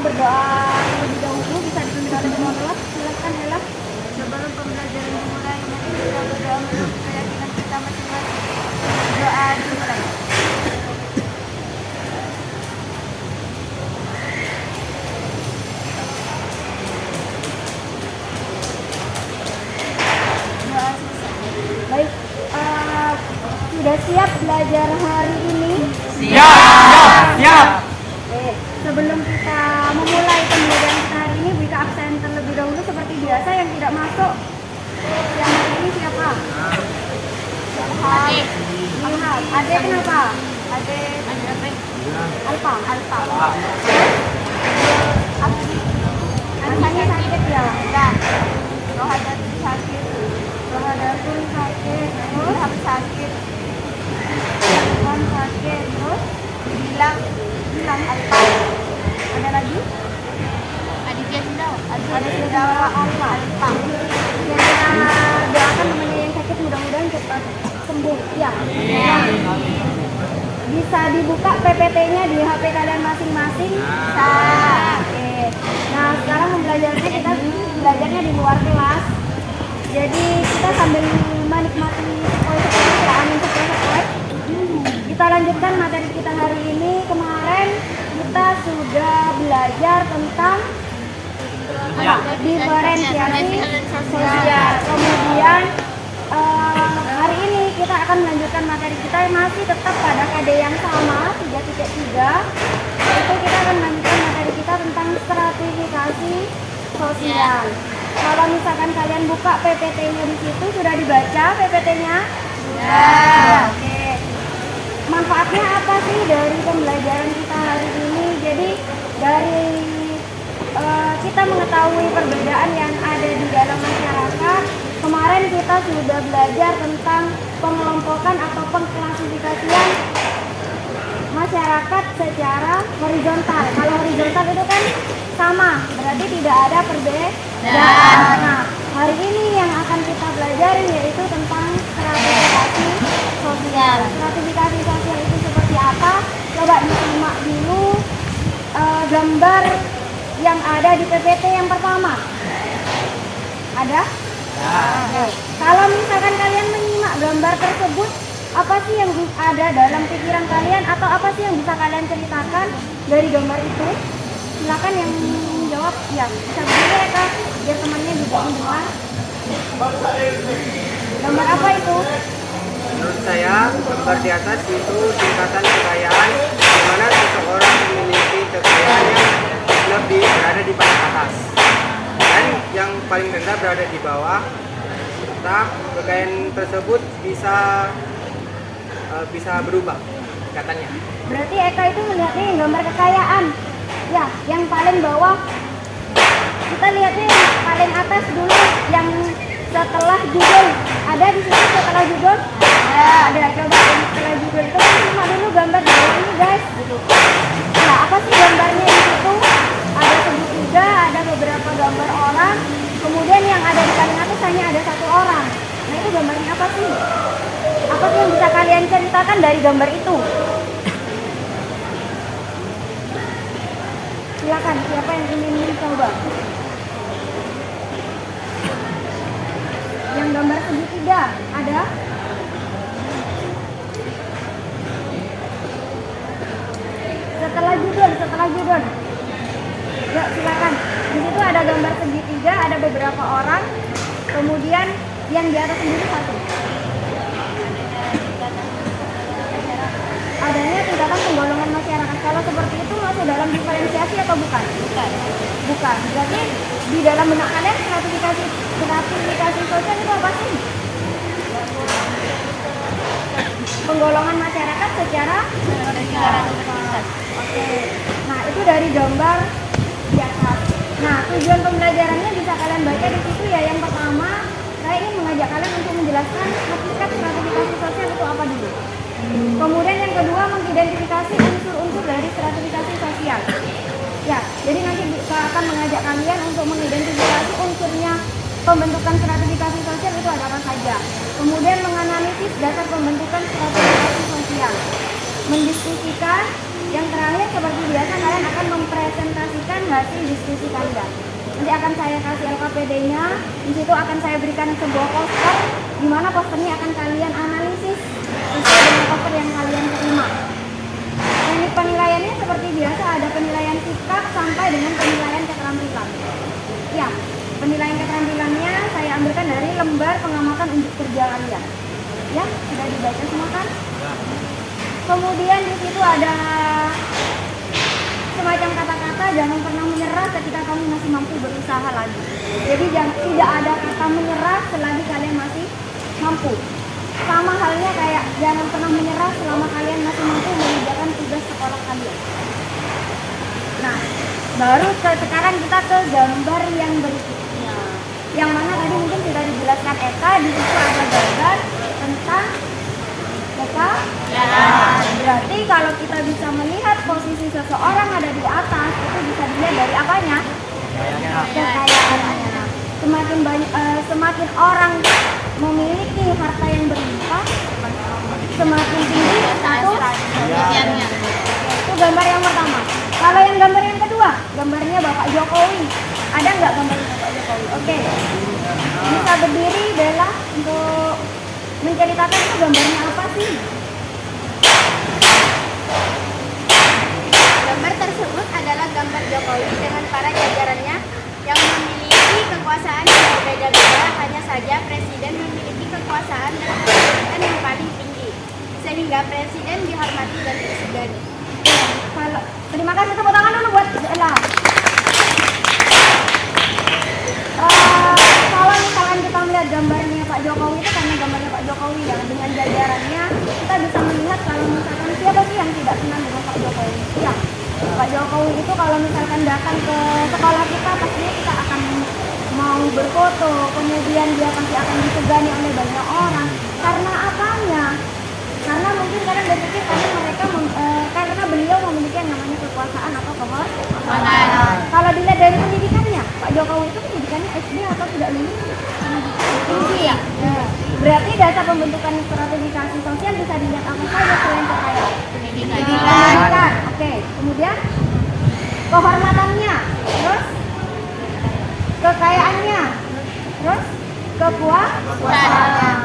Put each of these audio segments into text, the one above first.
berdoa terlebih dahulu, bisa dipimpin oleh ketua kelas. Silakan Ella. Sebelum pembelajaran dimulai, mari kita berdoa menurut keyakinan kita masing-masing. Doa dimulai. Doa selesai. Baik, sudah siap belajar hari ini? Siap. Oke, sebelum kita memulai pembelajaran kita hari ini, beri absen terlebih dahulu seperti biasa. Yang tidak masuk yang hari ini siapa? Ade. Alham. Ade kenapa? Ade. Alpa. Alfa. Rasanya sakit ya? Dan Rohadatul sakit. Rohadatul sakit. Terus Ilham sakit. Ilham sakit. Terus Bilang Alfa. ada lagi? Aditya Sundawa. Ada Sundawa Alfa. Yang kita doakan namanya yang sakit mudah-mudahan cepat sembuh. Ya. Bisa dibuka PPT-nya di HP kalian masing-masing. Oke. Nah, sekarang pembelajarannya kita belajarnya di luar kelas. Jadi kita sambil menikmati sepoi-sepoi, angin sepoi-sepoi. Kita lanjutkan materi kita hari ini. Kemarin kita sudah belajar tentang diferensiasi sosial. Kemudian hari ini kita akan melanjutkan materi kita yang masih tetap pada KD yang sama 3.3. Yaitu kita akan melanjutkan materi kita tentang stratifikasi sosial. Kalau misalkan kalian buka PPT-nya di situ, sudah dibaca PPT-nya? Oke. Manfaatnya apa sih dari pembelajaran kita hari ini? Jadi dari kita mengetahui perbedaan yang ada di dalam masyarakat. Kemarin kita sudah belajar tentang pengelompokan atau pengklasifikasian masyarakat secara horizontal. Kalau horizontal itu kan sama, berarti tidak ada perbedaan. Nah, hari ini yang akan kita pelajari yaitu tentang stratifikasi sosial. Stratifikasi sosial itu seperti apa? Coba disimak dulu gambar yang ada di PPT yang pertama. Ada? Oke. Kalau misalkan kalian menyimak gambar tersebut, apa sih yang ada dalam pikiran kalian atau apa sih yang bisa kalian ceritakan dari gambar itu? Silakan yang menjawab. Ya, bisa berdiri ya Kak, biar temannya juga mendengar. Gambar apa itu? Menurut saya, gambar di atas itu tingkatan kekayaan di mana seseorang memiliki kekayaan yang lebih berada di paling atas dan yang paling rendah berada di bawah. Serta kekayaan tersebut bisa berubah tingkatannya. Berarti Eka itu melihatnya yang gambar kekayaan. Ya, yang paling bawah. Kita lihatnya yang paling atas dulu, yang setelah judul. Ada di sini setelah judul? Ada. Coba yang setelah judul itu cuma dulu gambar di bawah ini guys. Nah, apa sih gambarnya di situ? Ada segitiga, ada beberapa gambar orang. Kemudian yang ada di paling atas hanya ada satu orang. Nah, itu gambarnya apa sih? Apa sih yang bisa kalian ceritakan dari gambar itu? Silakan, siapa yang ingin mencoba? Yang gambar segitiga ada? Setelah judul. Ya, silakan. Di situ ada gambar segitiga, ada beberapa orang. Kemudian yang di atas sendiri satu. Adanya tingkatan penggolongan masyarakat. Kalau seperti itu masuk dalam diferensiasi atau bukan? Bukan. Berarti di dalam benak kalian stratifikasi sosial itu apa sih? Penggolongan masyarakat secara Oke. Nah, itu dari gambar di atas. Nah, tujuan pembelajarannya bisa kalian baca di situ ya. Yang pertama, saya ingin mengajak kalian untuk menjelaskan hakikat stratifikasi sosial itu apa dulu. Kemudian yang kedua, mengidentifikasi unsur-unsur dari stratifikasi sosial. Ya, jadi nanti kita akan mengajak kalian untuk mengidentifikasi unsurnya pembentukan stratifikasi sosial itu ada apa saja. Kemudian menganalisis dasar pembentukan stratifikasi sosial. Mendiskusikan. Yang terakhir seperti biasa kalian kalian akan mempresentasikan hasil diskusi kalian. Nanti akan saya kasih LKPD-nya. Di situ akan saya berikan sebuah poster, di mana posternya akan kalian analisis sesuai dengan poster yang kalian terima. Teknik penilaiannya seperti biasa, ada penilaian sikap sampai dengan penilaian keterampilan. Ya, penilaian keterampilannya saya ambilkan dari lembar pengamatan unjuk kerja kalian. Ya, sudah dibaca semua kan? Kemudian di situ ada semacam kata-kata jangan pernah menyerah ketika kamu masih mampu berusaha lagi. Jadi tidak ada kata menyerah selagi kalian masih mampu. Sama halnya kayak jangan pernah menyerah selama kalian masih mampu mengerjakan tugas sekolah kalian. Nah, baru sekarang kita ke gambar yang berikutnya. Yang mana tadi mungkin sudah dijelaskan Eka, di situ ada gambar tentang Eka. Berarti kalau kita bisa melihat posisi seseorang ada di atas, itu bisa dilihat dari apanya? Kekayaannya. Semakin orang memiliki harta yang berlimpah, semakin tinggi status Kemudiannya. itu gambar yang pertama. Kalau yang gambar yang kedua, gambarnya Bapak Jokowi. Ada nggak gambarnya Bapak Jokowi? Oke. Bisa berdiri Bella untuk menceritakan itu gambarnya apa sih? Gambar tersebut adalah gambar Jokowi dengan para jajarannya yang memiliki kekuasaan yang berbeda-beda. Hanya saja presiden memiliki kekuasaan dan kedudukan yang paling tinggi, sehingga presiden dihormati dan disegani. Terima kasih, tepuk tangan dulu buat Bella. Kalau misalkan kita melihat gambarnya Pak Jokowi itu karena gambarnya Pak Jokowi dengan jajarannya, kita bisa melihat kalau misalkan siapa sih yang tidak kenal dengan Pak Jokowi? Ya, Pak Jokowi itu kalau misalkan datang ke sekolah kita pastinya kita akan mau berfoto, kemudian dia pasti akan disegani oleh banyak orang. Karena apanya? Karena mungkin kalian berpikir karena beliau memiliki yang namanya kekuasaan atau kehormatan. Kalau dilihat dari pendidikannya, Pak Jokowi itu pendidikannya SD atau tidak lulus? Tinggi ya. Berarti dasar pembentukan stratifikasi sosial bisa dilihat apa saja selain kekayaan. Pendidikan. Oke. Kemudian kehormatannya, terus kekayaannya, terus kekuasaan.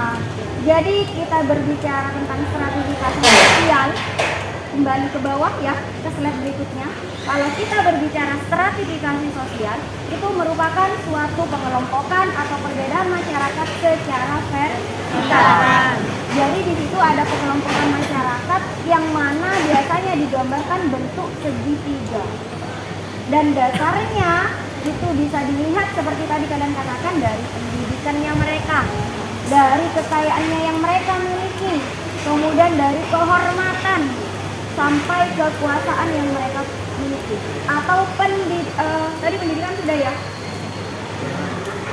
Jadi kita berbicara tentang stratifikasi sosial, kembali ke bawah ya, ke slide berikutnya. Kalau kita berbicara stratifikasi sosial, itu merupakan suatu pengelompokan atau perbedaan masyarakat secara vertikal. Jadi di situ ada pengelompokan masyarakat yang mana biasanya digambarkan bentuk segitiga. Dan dasarnya itu bisa dilihat seperti tadi kalian katakan dari pendidikannya mereka, dari kekayaannya yang mereka miliki, kemudian dari kehormatan sampai kekuasaan yang mereka miliki. Atau tadi pendidikan sudah ya,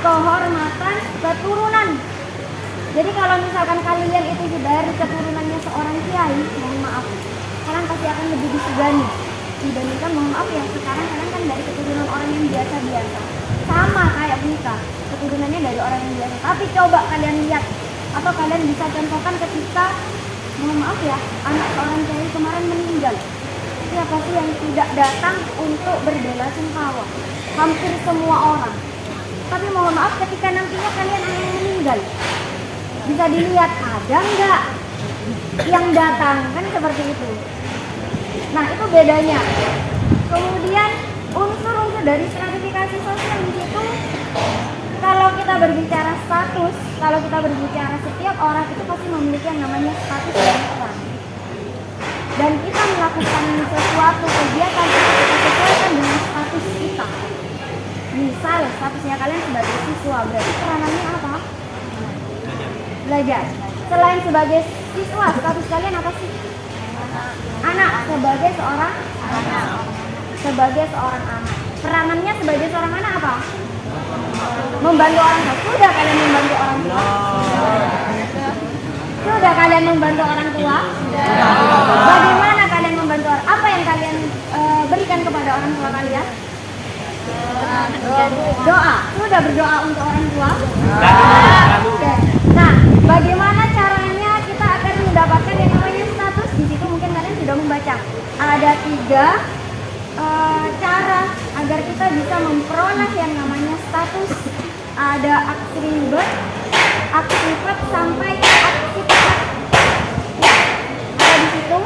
kehormatan, keturunan. Jadi kalau misalkan kalian itu dari keturunannya seorang kiai, mohon maaf, kalian pasti akan lebih disegani dibandingkan, mohon maaf ya, sekarang kalian kan dari keturunan orang yang biasa-biasa, sama kayak Bunika, keturunannya dari orang yang biasa. Tapi coba kalian lihat atau kalian bisa contohkan ketika, mohon maaf ya, anak seorang kiai kemarin meninggal, siapa sih yang tidak datang untuk berbela-sungkawa? Hampir semua orang. Tapi mohon maaf, ketika nantinya kalian ada yang meninggal, bisa dilihat ada nggak yang datang, kan seperti itu. Nah, itu bedanya. Kemudian unsur-unsur dari stratifikasi sosial di situ, kalau kita berbicara status, kalau kita berbicara setiap orang itu pasti memiliki yang namanya status dan peran. Dan kita melakukan sesuatu kegiatan itu kita sesuaikan dengan status kita. Misal statusnya kalian sebagai siswa, berarti peranannya apa? Belajar. Selain sebagai siswa, status kalian apa sih? Anak. Sebagai seorang anak. Sebagai seorang anak. Peranannya sebagai seorang anak apa? Membantu orang tua. Sudah kalian membantu orang tua? Sudah kalian membantu orang tua? Bagaimana kalian membantu orang? Apa yang kalian berikan kepada orang tua kalian? Doa. Sudah berdoa untuk orang tua? Oke. Nah, bagaimana caranya kita akan mendapatkan yang namanya status? Di situ mungkin kalian sudah membaca. Ada 3 cara agar kita bisa memperoleh yang namanya status. Ada aksi ribet, aktifat sampai aktifat. Ada di situ.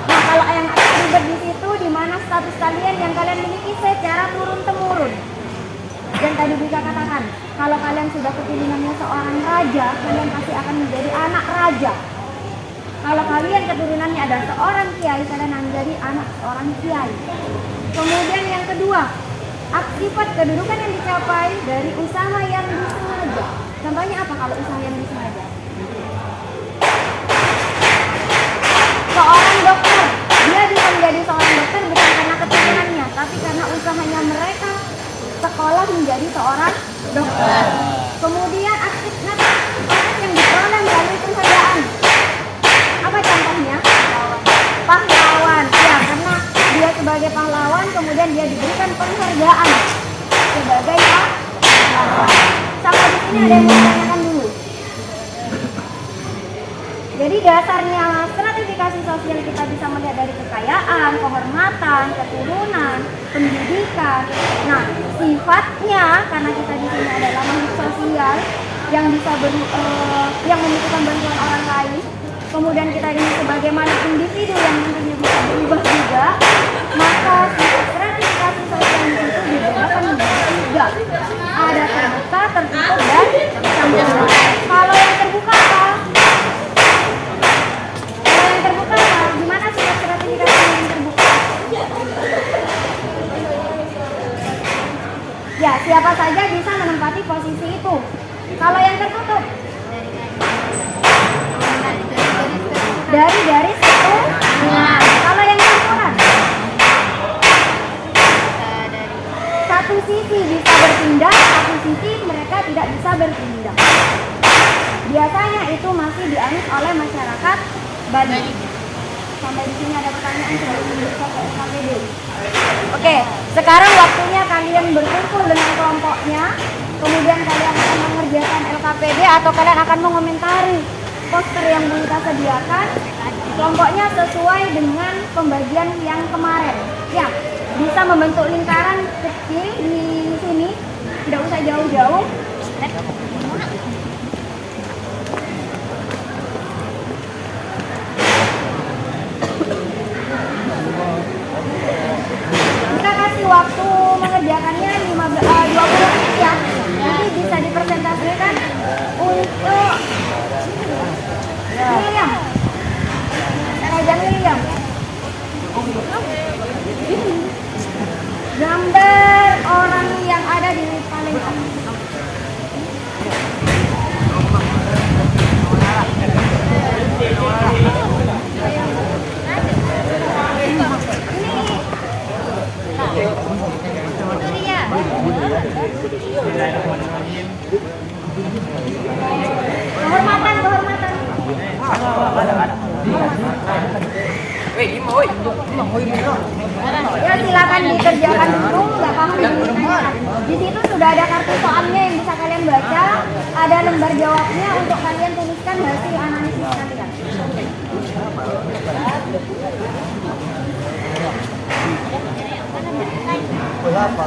Nah, kalau yang aksi ribet di situ, di mana status kalian yang kalian miliki secara turun-temurun. Dan tadi bisa katakan, kalau kalian sudah kepilih namanya seorang raja, kalian pasti akan menjadi anak raja. Kalau kalian keturunannya adalah seorang kiai, kalian akan menjadi anak seorang kiai. Kemudian yang kedua, aktifat kedudukan yang dicapai dari usaha yang disengaja. Contohnya apa kalau usaha yang disengaja? Seorang dokter, dia bisa menjadi seorang dokter bukan karena keturunannya, tapi karena usahanya mereka sekolah menjadi seorang dokter. Kemudian aktifat yang diperoleh melalui penghargaan. Apa contohnya? Pahlawan. Ya, karena dia sebagai pahlawan, kemudian dia diberikan penghargaan sebagai pahlawan. Sampai di sini ada yang mau ditanyakan dulu. Jadi dasarnya stratifikasi sosial kita bisa melihat dari kekayaan, kehormatan, keturunan, pendidikan. Nah, sifatnya karena kita di sini adalah makhluk sosial yang bisa yang membutuhkan bantuan orang lain. Kemudian kita ini sebagaimana individu yang tentunya bisa berubah juga, maka stratifikasi sosial itu dibedakan menjadi 3. Ada terbuka, tertutup, dan terbuka. Kalau yang terbuka apa? Kalau yang terbuka apa? Gimana sifat stratifikasi yang terbuka? Ya, siapa saja bisa menempati posisi itu. Kalau yang tertutup, dari garis itu. Nah, kalau yang campuran, satu sisi bisa berpindah, satu sisi mereka tidak bisa berpindah. Biasanya itu masih dianut oleh masyarakat Bali. Sampai di sini ada pertanyaan sebelum bisa ke LKPD. Oke, sekarang waktunya kalian berkumpul dengan kelompoknya. Kemudian kalian akan mengerjakan LKPD atau kalian akan mengomentari poster yang kita sediakan. Kelompoknya sesuai dengan pembagian yang kemarin. Ya, bisa membentuk lingkaran kecil di sini, tidak usah jauh-jauh. Kita kasih waktu mengerjakannya 20 menit ya. Nanti bisa dipresentasikan untuk William. Raja William. Gambar orang yang ada di paling atas. Kehormatan. Ya, silakan dikerjakan dulu, nggak paham ditanyakan. Di situ sudah ada kartu soalnya yang bisa kalian baca, ada lembar jawabnya untuk kalian tuliskan hasil analisis kalian. Berapa?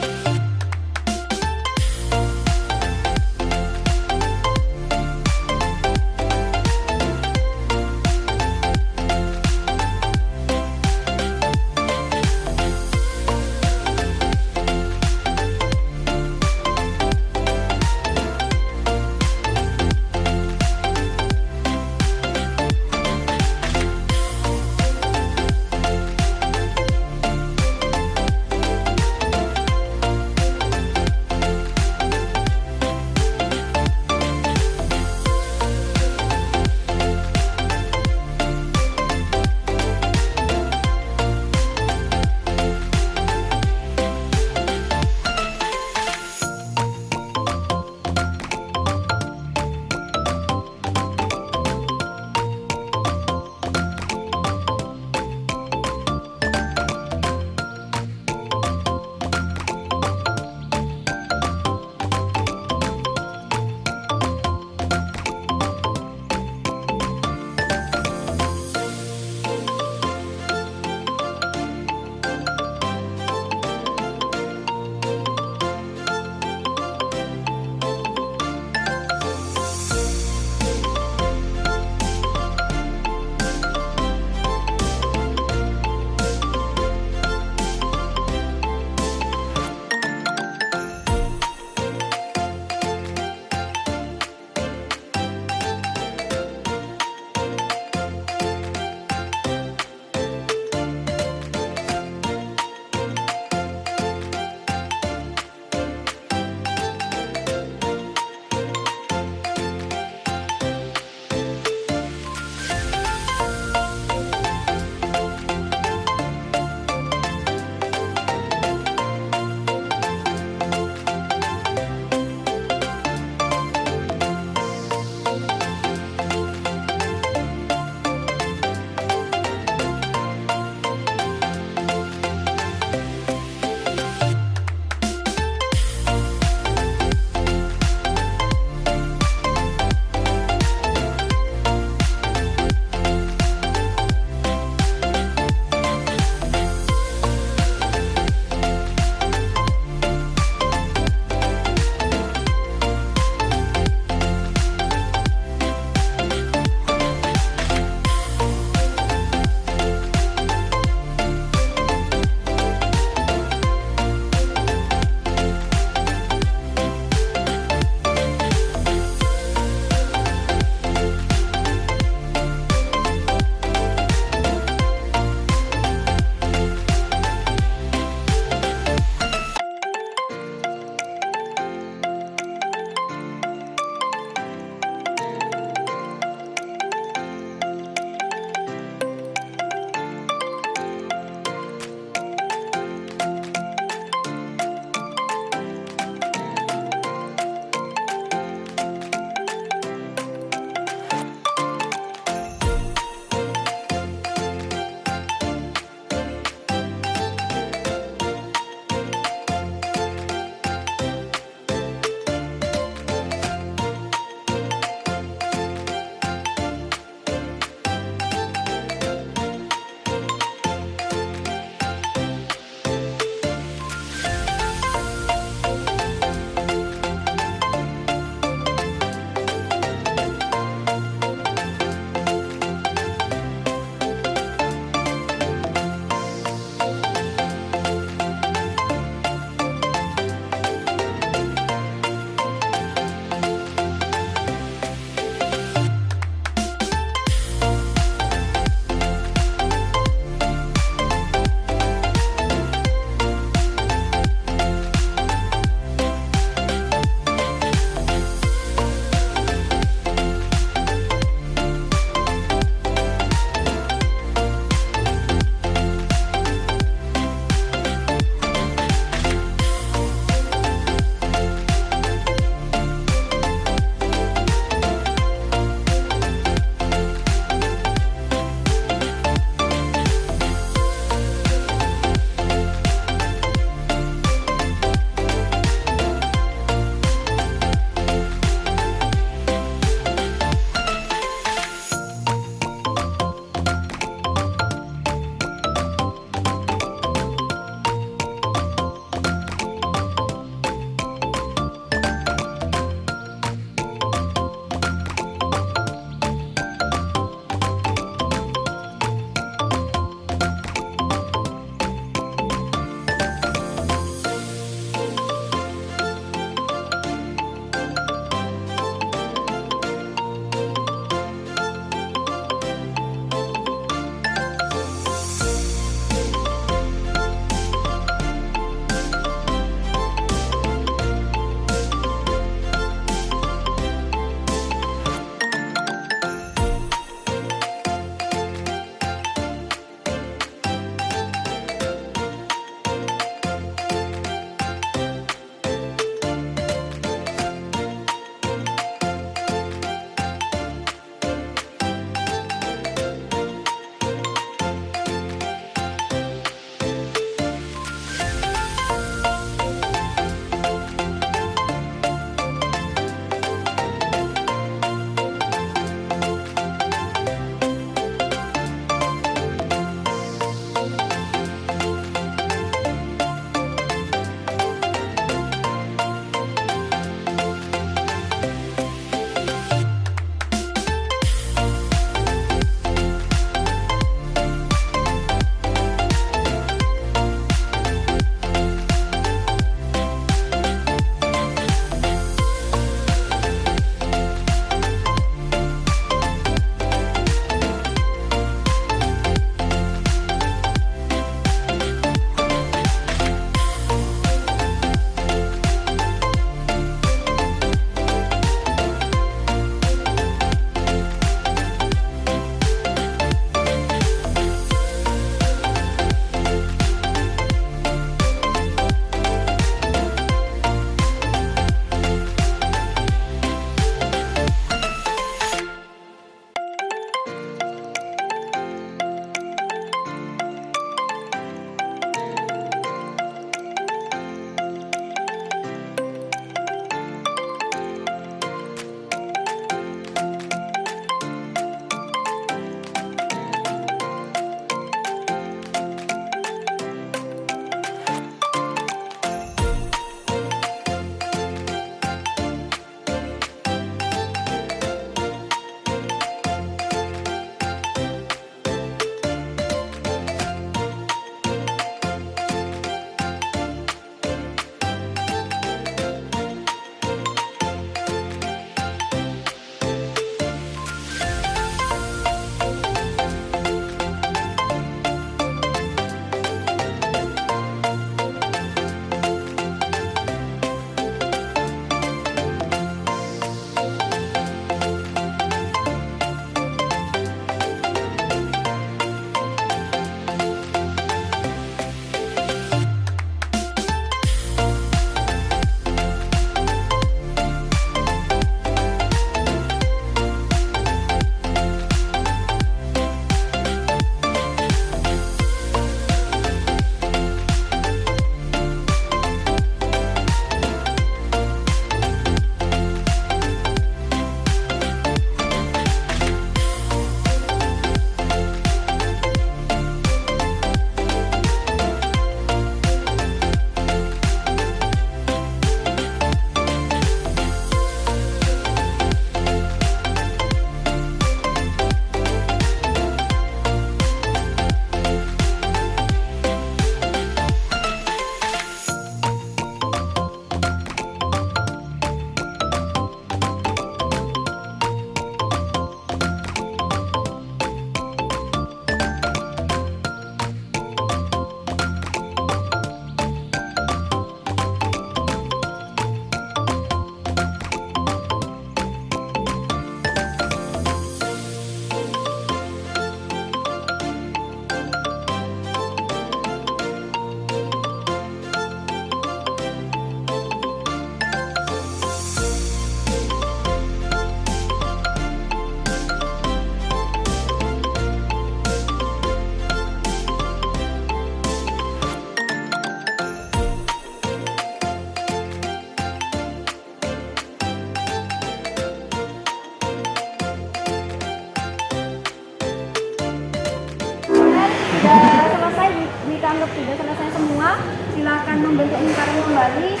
sudah selesai, dianggap sudah selesai semua, silakan membentuk lingkaran kembali.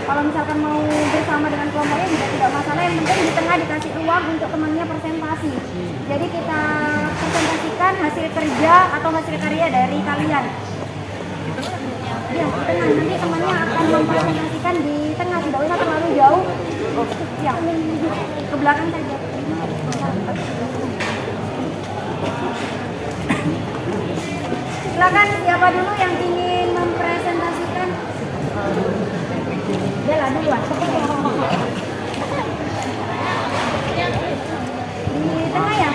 Kalau misalkan mau bersama dengan kelompoknya juga tidak masalah, yang penting di tengah dikasih ruang untuk temannya presentasi. Jadi kita presentasikan hasil kerja atau hasil karya dari kalian. Ya, di tengah, nanti temannya akan mempresentasikan di tengah, tidak usah terlalu jauh. Ya, ke belakang saja. Silakan, siapa dulu yang ingin mempresentasikan? Bella duluan. Di tengah ya?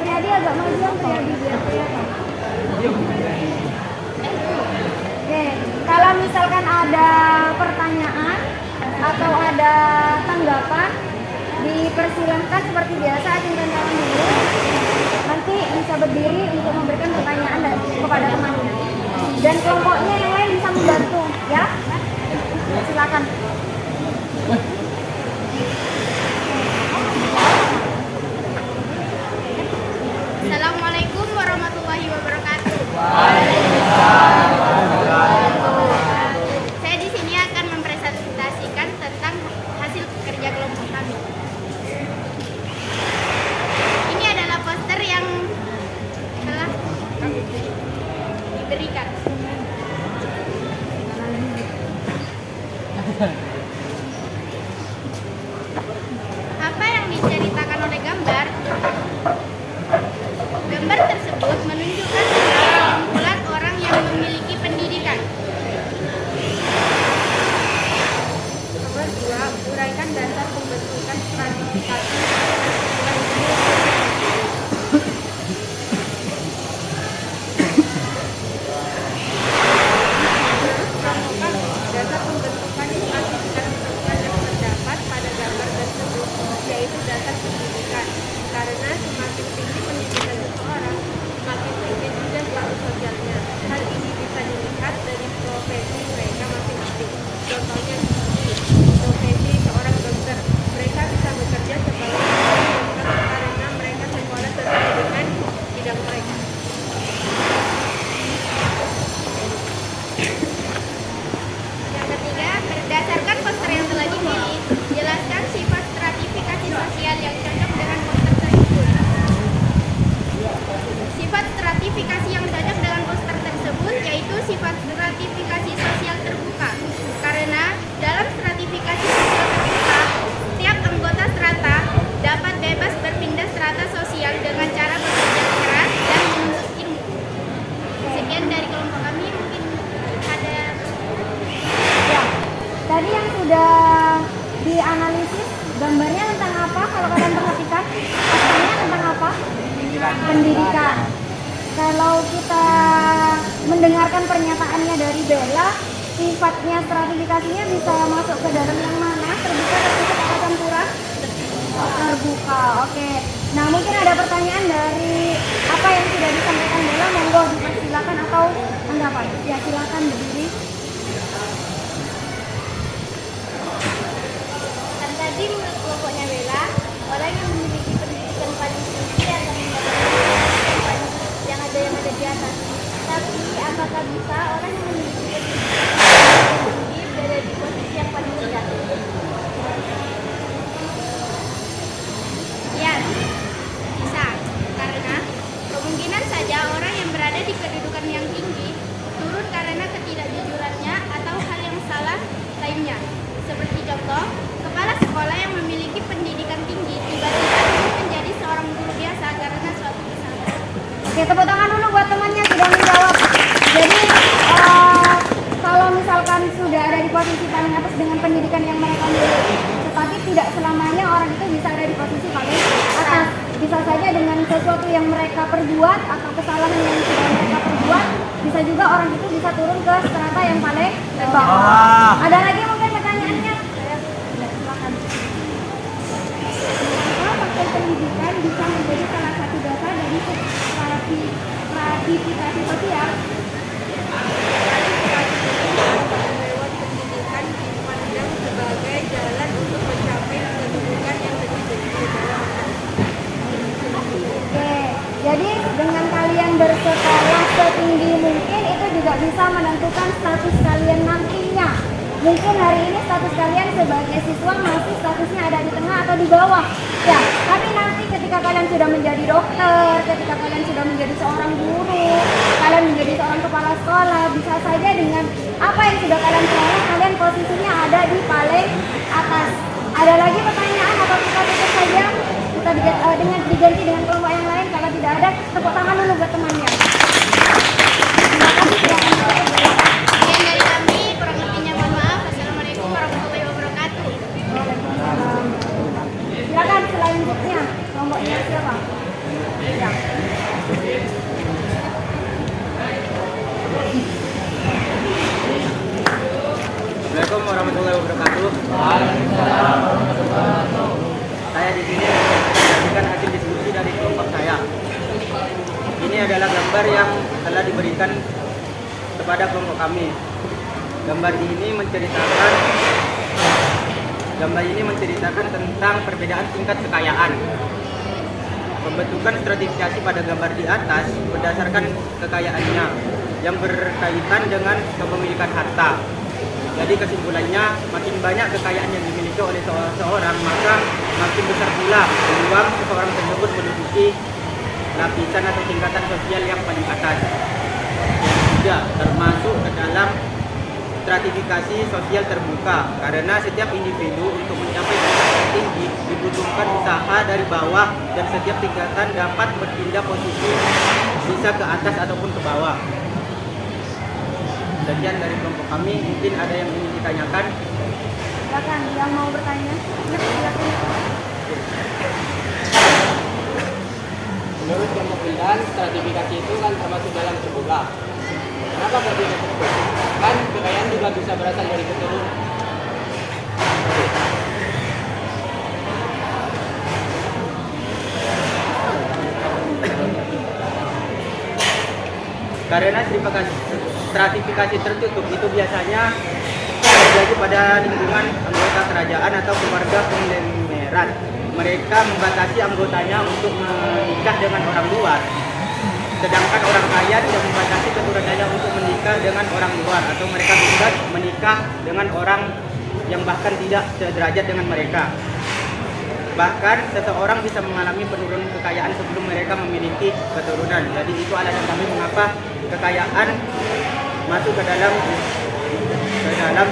Priyadi agak majuan, Priyadi biar kelihatan. Oke, kalau misalkan ada pertanyaan atau ada tanggapan, dipersilahkan seperti biasa, acungkan tangan dulu. Nanti bisa berdiri untuk memberikan pertanyaan kepada temannya. Dan kelompoknya yang lain bisa membantu, ya. Silakan. Assalamualaikum warahmatullahi wabarakatuh. Saya di sini akan mempresentasikan tentang hasil kerja kelompok kami. Ini adalah poster yang telah diberikan. Apa yang diceritakan oleh gambar? Gambar tersebut menunjukkan kumpulan orang yang memiliki pendidikan. Nomor 2, uraikan dasar pembentukan stratifikasi. Dasar pembentukan stratifikasi sosial yang terdapat pada gambar tersebut, yaitu dasar pendidikan. Karena semakin tinggi pendidikan seseorang, semakin tinggi juga status sosialnya. Hal ini bisa dilihat dari profesi mereka masing-masing. Contohnya gigi, profesi seorang dokter. Mereka bisa bekerja sebagai dokter karena mereka sekolah sesuai dengan bidang mereka. Yang ketiga, berdasarkan poster yang telah dipilih, jelaskan sifat stratifikasi sosial yang cocok dengan poster tersebut. Sifat stratifikasi yang cocok dengan poster tersebut yaitu sifat stratifikasi sosial terbuka. Karena dalam stratifikasi sosial terbuka, setiap anggota strata dapat bebas berpindah strata sosial dengan cara bekerja keras dan menuntut ilmu. Sekian dari kelompok kami, mungkin ada. Ya, tadi yang sudah dianalisis gambarnya tentang apa? Kalau kalian perhatikan, posternya tentang apa? Pendidikan. Kalau kita mendengarkan pernyataannya dari Bella, sifatnya stratifikasinya bisa masuk ke dalam yang mana? Terbuka, tertutup, atau campuran? Terbuka. Oke. Nah, mungkin ada pertanyaan dari apa yang sudah disampaikan Bella, monggo dipersilakan atau tanggapan. Ya, silakan berdiri. Kan tadi menurut kelompoknya Bella, orang yang memiliki pendidikan paling tinggi akan mendapatkan yang ada di atas. Tapi apakah bisa orang yang memiliki pendidikan paling tinggi berada di posisi yang paling rendah? Ya, bisa. Karena kemungkinan saja orang yang berada di kedudukan yang tinggi turun karena ketidakjujurannya atau hal yang salah lainnya. Seperti contoh, kepala sekolah yang memiliki pendidikan tinggi tiba-tiba menjadi seorang guru biasa karena suatu kesalahan. Oke, tepuk tangan dulu buat temannya sudah menjawab. Jadi kalau misalkan sudah ada di posisi paling atas dengan pendidikan yang mereka miliki, tetapi tidak selamanya orang itu bisa ada di posisi paling atas. Bisa saja dengan sesuatu yang mereka perbuat atau kesalahan yang sudah mereka perbuat, bisa juga orang itu bisa turun ke strata yang paling bawah. Ada lagi mungkin pertanyaannya? Silakan. Mengapa faktor pendidikan bisa menjadi salah satu dasar dari stratifikasi sosial? Lewat pendidikan dipandang sebagai jalan untuk mencapai kedudukan yang lebih tinggi dalam Oke, jadi dengan bersekolah setinggi mungkin itu juga bisa menentukan status kalian nantinya. Mungkin hari ini status kalian sebagai siswa masih statusnya ada di tengah atau di bawah. Ya, tapi nanti ketika kalian sudah menjadi dokter, ketika kalian sudah menjadi seorang guru, kalian menjadi seorang kepala sekolah, bisa saja dengan apa yang sudah kalian peroleh, kalian posisinya ada di paling atas. Ada lagi pertanyaan atau kita tutup saja? Kita dengan diganti dengan kelompok yang lain. Kalau tidak ada, tepuk tangan dulu buat temannya. Terima kasih. Sekian dari kami, kurang lebihnya mohon maaf. Assalamualaikum warahmatullahi wabarakatuh. Silakan selanjutnya kelompoknya siapa? Ya. Assalamualaikum warahmatullahi wabarakatuh. Saya di sini menyampaikan hasil diskusi dari kelompok saya. Ini adalah gambar yang telah diberikan kepada kelompok kami. Gambar ini menceritakan tentang perbedaan tingkat kekayaan. Pembentukan stratifikasi pada gambar di atas berdasarkan kekayaannya yang berkaitan dengan kepemilikan harta. Jadi kesimpulannya, makin banyak kekayaan yang dimiliki oleh seseorang, maka makin besar pula peluang seseorang tersebut menduduki lapisan atau tingkatan sosial yang paling atas. Yang ketiga, termasuk ke dalam stratifikasi sosial terbuka, karena setiap individu untuk mencapai tingkatan tinggi dibutuhkan usaha dari bawah dan setiap tingkatan dapat berpindah posisi bisa ke atas ataupun ke bawah. Sekian dari kelompok kami, mungkin ada yang ingin ditanyakan. Silakan yang mau bertanya. Ya, silakan. Menurut kelompok Wildan, stratifikasi itu kan termasuk dalam terbuka. Kenapa kok tidak terbuka? Kan kekayaan juga bisa berasal dari keturunan. Karena stratifikasi tertutup itu biasanya terjadi pada lingkungan anggota kerajaan atau keluarga konglomerat. Mereka membatasi anggotanya untuk menikah dengan orang luar. Sedangkan orang kaya tidak membatasi keturunannya untuk menikah dengan orang luar, atau mereka bisa menikah dengan orang yang bahkan tidak sederajat dengan mereka. Bahkan seseorang bisa mengalami penurunan kekayaan sebelum mereka memiliki keturunan. Jadi itu alasan kami mengapa kekayaan masuk ke dalam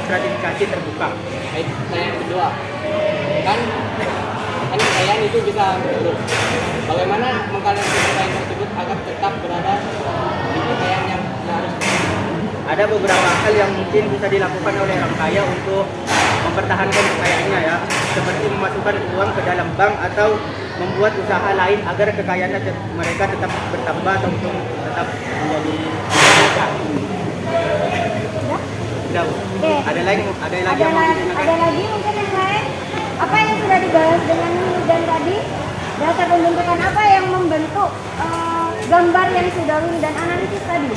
stratifikasi terbuka. Baik, saya yang kedua, kan kekayaan itu bisa menurun. Bagaimana mengkalkulasi kekayaan tersebut agar tetap berada di kekayaan yang seharusnya? Ada beberapa hal yang mungkin bisa dilakukan oleh orang kaya untuk mempertahankan kekayaannya, ya, seperti memasukkan uang ke dalam bank atau membuat usaha lain agar kekayaannya mereka tetap bertambah atau tetap menjadi kaya. Sudah. Oke. Ada lagi yang mau ditanyakan? Ada lagi mungkin yang lain? Apa yang sudah dibahas dengan Wildan tadi? Dasar pembentukan apa yang membentuk gambar yang sudah Wildan analisis tadi?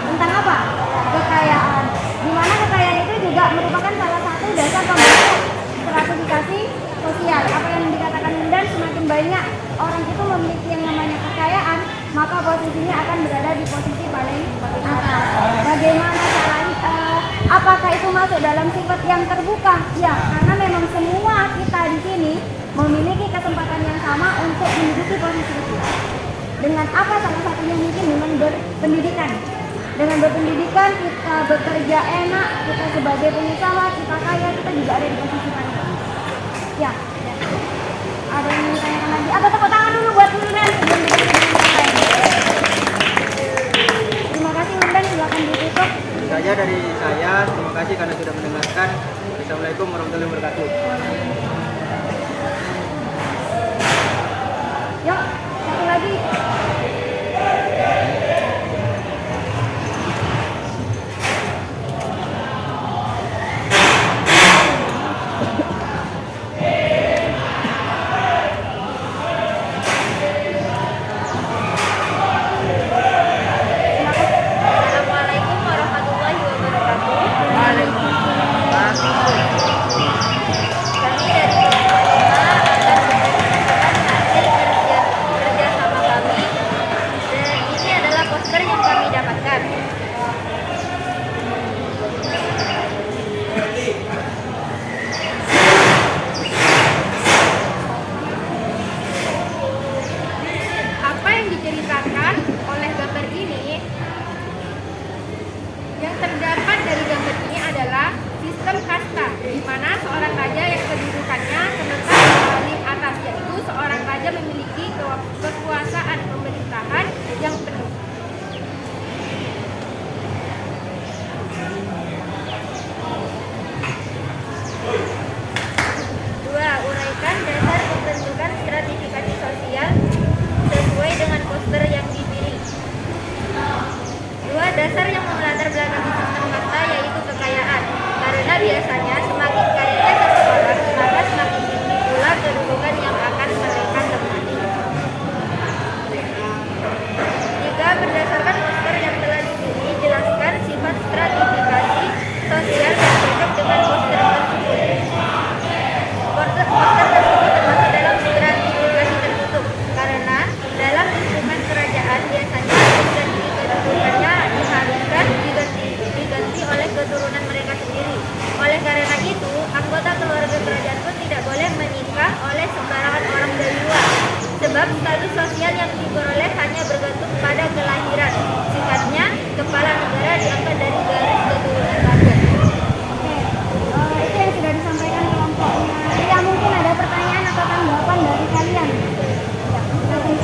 Tentang apa? Kekayaan. Di mana kekayaan itu juga merupakan salah satu dasar pembentuk stratifikasi sosial. Apa yang dikatakan Wildan, semakin banyak orang itu memiliki yang namanya kekayaan, maka posisinya akan berada di posisi paling atas. Bagaimana caranya? Apakah itu masuk dalam sifat yang terbuka? Ya, karena memang semua kita di sini memiliki kesempatan yang sama untuk menduduki posisi itu. Dengan apa? Salah satunya mungkin dengan berpendidikan. Dengan berpendidikan kita bekerja enak, kita sebagai pengusaha, kita kaya, kita juga ada di posisi paling atas. Ya. Ada yang ingin ditanyakan lagi? Atau tepuk tangan dulu buat Wildan sebelum kita selesai. Terima kasih Wildan, silakan ditutup. Itu saja dari saya. Terima kasih karena sudah mendengarkan. Assalamualaikum warahmatullahi wabarakatuh. Yuk, satu lagi. Assalamualaikum warahmatullahi wabarakatuh. Waalaikumsalam. memiliki kekuasaan pemerintahan yang penuh. Dua, uraikan dasar pembentukan stratifikasi sosial sesuai dengan poster yang dipilih. Dua, dasar yang melatar belakangi sistem kasta yaitu kekayaan. Karena biasanya semakin kaya seseorang, maka semakin tinggi pula kedudukan yang akan mereka tempati. Jika berdasarkan poster yang telah dipilih, jelaskan sifat stratifikasi sosial yang cocok dengan poster tersebut. Poster tersebut termasuk dalam stratifikasi tertutup, karena dalam instrumen kerajaan biasanya diganti kedudukannya diganti oleh keturunan mereka sendiri. Oleh karena itu, anggota keluarga kerajaan pun tidak boleh menikah oleh sembarangan orang dari luar, sebab status sosial yang diperoleh hanya bergantung pada kelahiran. Singkatnya, kepala negara diangkat dari garis keturunan raja. Oke, itu yang sudah disampaikan kelompoknya. Ya, mungkin ada pertanyaan atau tanggapan dari kalian. Ya, silakan.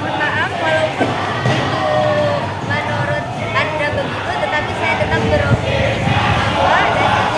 Maaf, walaupun itu menurut Anda begitu, tetapi saya tetap beropini bahwa dasarnya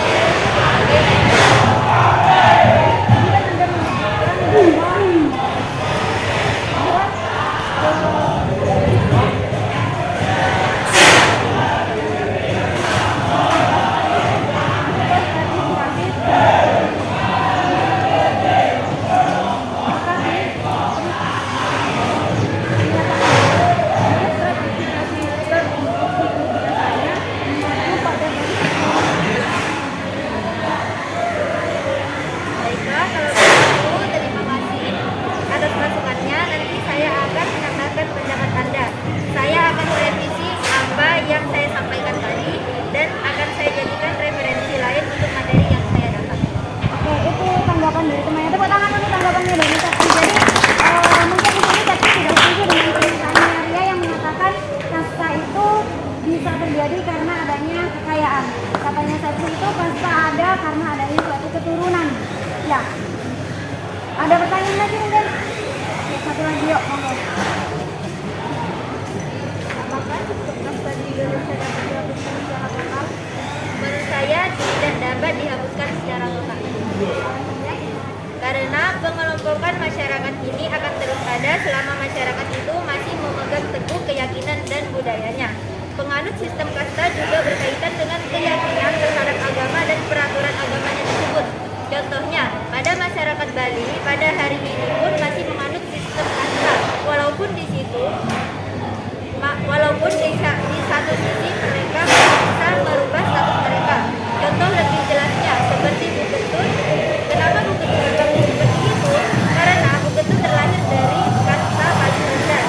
baiklah. Kalau begitu, terima kasih atas masukannya. Nanti saya akan menambahkan pendapat Anda. Saya akan merevisi apa yang saya sampaikan tadi dan akan saya jadikan referensi lain untuk materi yang saya dapat. Oke, itu tanggapan dari temannya. Tepuk tangan dulu tanggapannya dari Sakti. Jadi mungkin di sini Sakti tidak setuju dengan pernyataan Ria yang mengatakan kasta itu bisa terjadi karena adanya kekayaan. Katanya Sakti itu kasta ada karena adanya suatu keturunan. Ya. Ada pertanyaan lagi mungkin? Ya, satu lagi yuk, monggo. Apakah sistem kasta di Indonesia dapat dihapuskan secara total? Menurut saya tidak dapat dihapuskan secara total. Karena pengelompokan masyarakat ini akan terus ada selama masyarakat itu masih memegang teguh keyakinan dan budayanya. Penganut sistem kasta juga berkaitan dengan keyakinan terhadap agama dan peraturan agamanya tersebut. Contohnya, pada masyarakat Bali pada hari ini pun masih menganut sistem kasta, walaupun di satu sisi mereka bisa merubah status mereka. Contoh lebih jelasnya seperti Buketut. Kenapa Buketut seperti itu? Karena Buketut terlahir dari kasta paling rendah.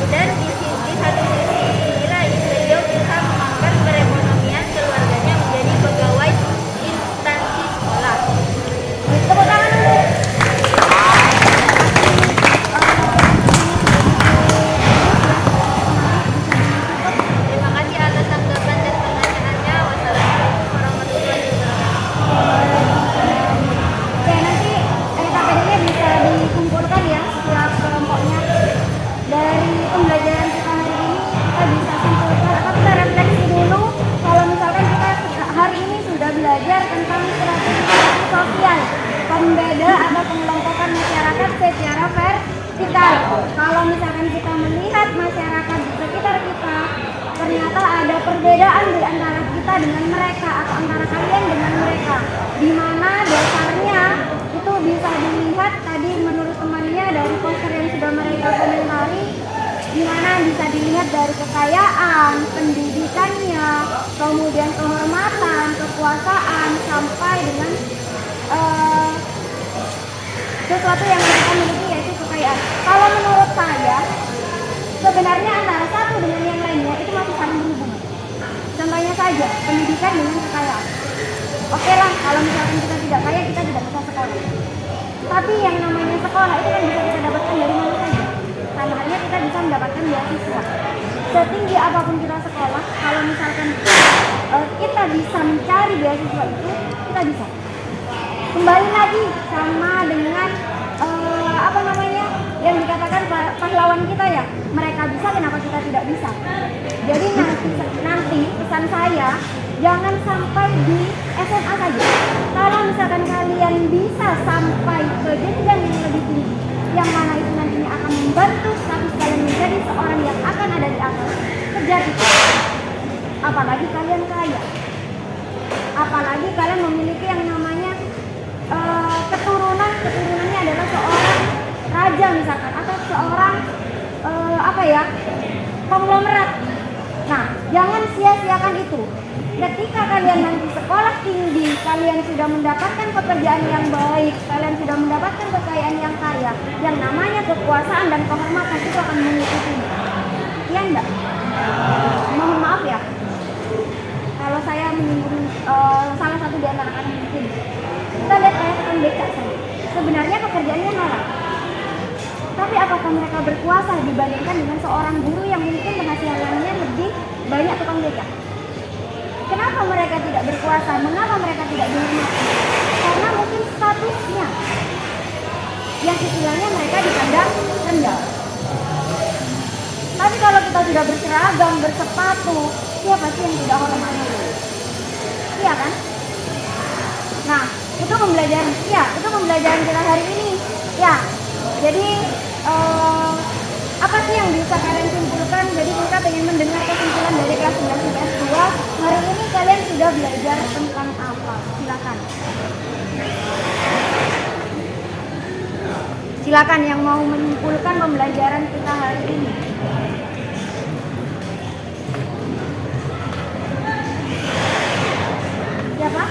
Dan di satu sisi lain beliau bisa mengangkat perekonomian keluarganya menjadi pegawai instansi sekolah. Tepuk tangan dulu. Terima kasih atas tanggapan dan pertanyaannya. Wassalamualaikum warahmatullahi wabarakatuh. Oke, nanti KPD-nya bisa dikumpulkan ya setiap kelompoknya. Dari pembelajaran kita hari ini kita bisa simpulkan atau kita refleksi dulu kalau misalkan kita hari ini sudah belajar tentang stratifikasi sosial, pembeda atau pengelompokan masyarakat secara vertikal. Kalau misalkan kita melihat masyarakat di sekitar kita, ternyata ada perbedaan di antara kita dengan mereka atau antara kalian dengan mereka, di mana dasarnya itu bisa dilihat tadi menurut temannya dari poster yang sudah mereka komentari, di mana bisa dilihat dari kekayaan, pendidikannya, kemudian kehormatan, kekuasaan, sampai dengan sesuatu yang mereka miliki, yaitu kekayaan. Kalau menurut saya, sebenarnya antara satu dengan yang lainnya itu masih saling berhubungan. Contohnya saja, pendidikan dengan kekayaan. Oke lah, kalau misalkan kita tidak kaya, kita tidak bisa sekolah. Tapi yang namanya sekolah itu kan bisa kita dapatkan dari mana saja. Sama halnya kita bisa mendapatkan beasiswa. Setinggi apapun kita sekolah, kalau misalkan kita bisa mencari beasiswa itu, kita bisa. Kembali lagi sama dengan apa namanya yang dikatakan pahlawan kita ya, mereka bisa, kenapa kita tidak bisa? Jadi nanti pesan saya, jangan sampai di SMA saja. Kalau misalkan kalian bisa sampai ke jenjang yang lebih tinggi, yang mana itu nantinya akan membantu status kalian menjadi seorang yang akan ada di atas, kejar itu. Apalagi kalian kaya, apalagi kalian memiliki yang namanya keturunannya adalah seorang raja misalkan, atau seorang konglomerat. Nah, jangan sia-siakan itu. Ketika kalian nanti sekolah tinggi, kalian sudah mendapatkan pekerjaan yang baik, kalian sudah mendapatkan kekayaan yang kaya, yang namanya kekuasaan dan kehormatan itu akan mengikuti. Iya enggak? Mohon maaf ya, kalau saya menyinggung salah satu di antara kalian mungkin. Kita lihat kayak tukang becak saja. Sebenarnya pekerjaannya nolak. Tapi apakah mereka berkuasa dibandingkan dengan seorang guru yang mungkin penghasilannya lebih banyak tukang becak? Kenapa mereka tidak berkuasa? Mengapa mereka tidak dihormati? Karena mungkin statusnya yang istilahnya mereka dipandang rendah. Tapi kalau kita sudah berseragam, bersepatu, siapa sih yang tidak hormat dulu? Iya kan? Nah, itu pembelajaran kita hari ini. Ya, jadi apa sih yang bisa kalian simpulkan? Jadi kita ingin mendengar kesimpulan dari kelas 9 IPS 2. Hari ini kalian sudah belajar tentang apa? Silakan yang mau menyimpulkan pembelajaran kita hari ini. Siapa?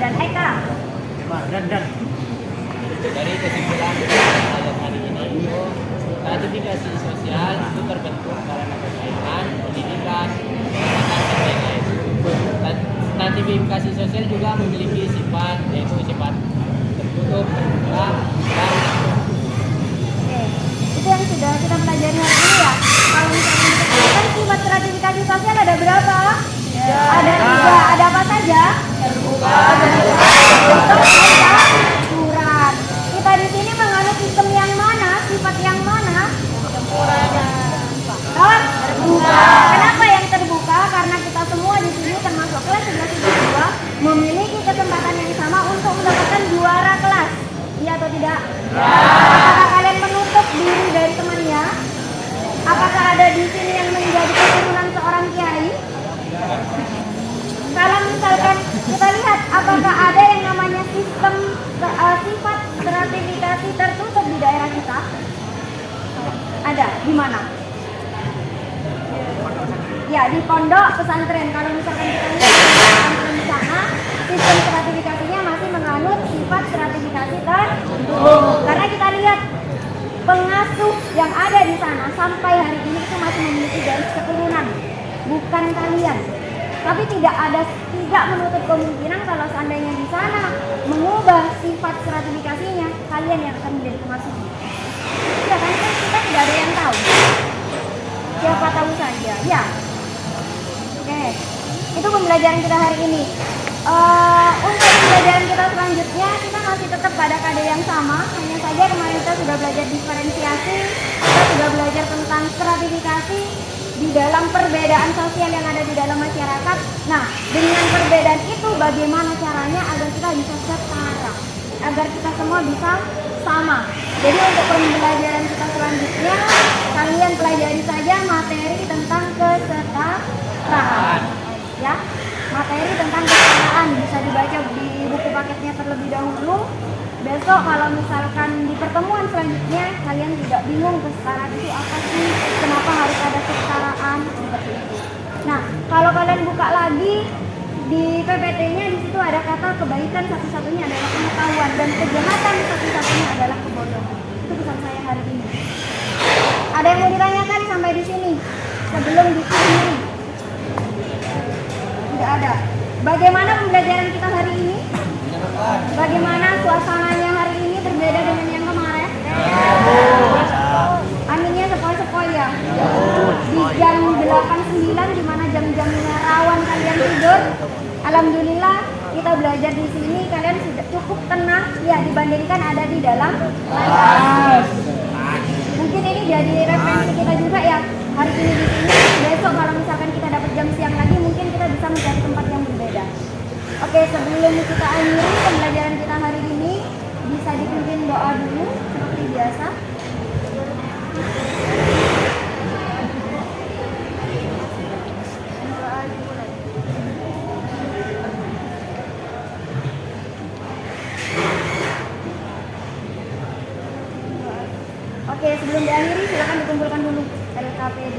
Dan Eka. Dan. Dari kesimpulan pelajaran hari ini, stratifikasi sosial itu terbentuk karena kekayaan, pendidikan, kesehatan, dan lain-lain. Stratifikasi sosial juga memiliki sifat, yaitu sifat tertutup, terbuka, dan Oke, itu yang sudah kita pelajari hari ini ya. Kalau misalnya kita sifat stratifikasi sosial ada berapa? Ada 3. Ada apa saja? Terbuka, surat. Kita di sini menganut sistem yang mana? Sifat yang mana? Terbuka. Kenapa yang terbuka? Karena kita semua di sini termasuk kelas 11 memiliki kesempatan yang sama untuk mendapatkan juara kelas. Iya atau tidak? Apakah kalian menutup diri dari temannya? Apakah ada di sini yang menjadi keturunan seorang kiai? Kalau misalkan kita lihat, apakah ada yang namanya sistem sifat stratifikasi tertutup di daerah kita? Ada. Di mana? Ya, di pondok pesantren. Kalau misalkan kita lihat di pesantren di sana, sistem stratifikasinya masih menganut sifat stratifikasi tertutup. Karena kita lihat pengasuh yang ada di sana sampai hari ini itu masih memiliki garis keturunan, bukan kalian. Tapi tidak menutup kemungkinan kalau seandainya di sana mengubah sifat stratifikasinya, kalian yang akan menjadi pengasuh. Ya kan, kita tidak ada yang tahu. Siapa tahu saja. Ya. Oke. Itu pembelajaran kita hari ini. Untuk pembelajaran kita selanjutnya, kita masih tetap pada KD yang sama. Hanya saja kemarin kita sudah belajar diferensiasi, kita sudah belajar tentang stratifikasi di dalam perbedaan sosial yang ada di dalam masyarakat. Nah, dengan perbedaan itu bagaimana caranya agar kita bisa setara, agar kita semua bisa sama. Jadi untuk pembelajaran kita selanjutnya, kalian pelajari saja materi tentang kesetaraan. Ya, materi tentang kesetaraan bisa dibaca di buku paketnya terlebih dahulu. Besok kalau misalkan di pertemuan selanjutnya kalian tidak bingung kesetaraan itu apa sih, kenapa harus ada kesetaraan seperti itu. Nah, kalau kalian buka lagi di PPT-nya, di situ kebaikan satu-satunya adalah pengetahuan dan kejahatan satu-satunya adalah kebodohan. Itu pesan saya hari ini. Ada yang mau ditanyakan sampai di sini sebelum diakhiri? Tidak ada. Bagaimana pembelajaran kita hari ini? Bagaimana suasananya hari ini berbeda dengan yang kemarin? Aminnya sepoi-sepoi ya. Di jam 8.09 di mana jam-jamnya rawan kalian tidur. Alhamdulillah kita belajar di sini kalian sudah cukup tenang ya dibandingkan ada di dalam kelas. Mungkin ini jadi referensi kita juga ya. Hari ini di sini, besok kalau misalkan kita dapat jam siang lagi mungkin kita bisa mencari tempat yang berbeda. Oke, sebelum kita akhiri pembelajaran kita hari ini, bisa dipimpin doa dulu seperti biasa. Oke, sebelum diakhiri silakan dikumpulkan dulu LKPD.